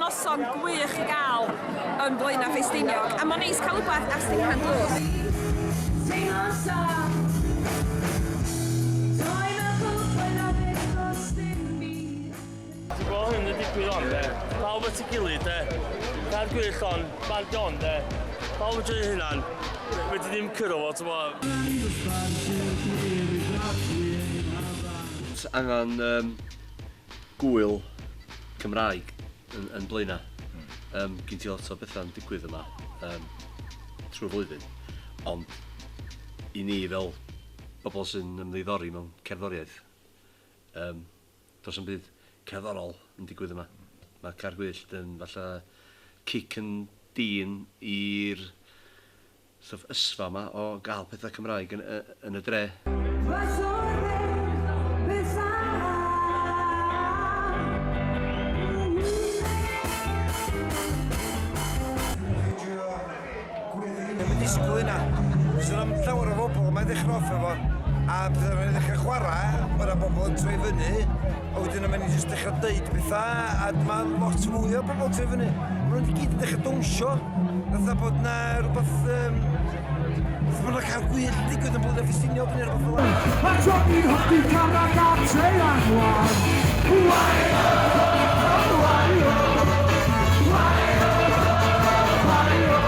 noson gwych I gael yn Blaenau Ffestiniog. A mae'n neis cael rhywbeth as ti'n cael drws. Ti'n gweld hyn yn digwydd on, de? Pawb at ei gilydd, de? Car Gwyllt on, band on, de? Pawb yn dweud hynna'n, wedi ddim cyrro fo, ti'n gweld? Angen Gwyl Cymraeg yn Blaenau. Gyn ti lot o bethau'n digwydd yma trwy'r flwyddyn. Ond I ni fel bobl sy'n ymddiddori mewn cerddoriaeth, does yn byd cerddorol yn digwydd yma. Mae Car Gwyllt yn falle cic yn dyn i'r ysfa yma o gael pethau Cymraeg yn y dre. Disgwyl yna. Fysa am llawer o bobl yma'n dechrau off efo. A bydden nhw'n dechrau chwarae, mae'na bobl yn troi fyny. A wedyn yma ni jyst dechrau deud bethau, a mae lot fwy o bobl troi fyny. Mae nhw'n gyd yn dechrau dawnsio. Fatha bod na rhywbeth... Fatha bod na Car Gwyllt digwydd yn Blaenau Ffestiniog neu rhywbeth fel yna. A Johnny Hockey Carrag a Treian Wan. Waio! Waio! Waio! Waio!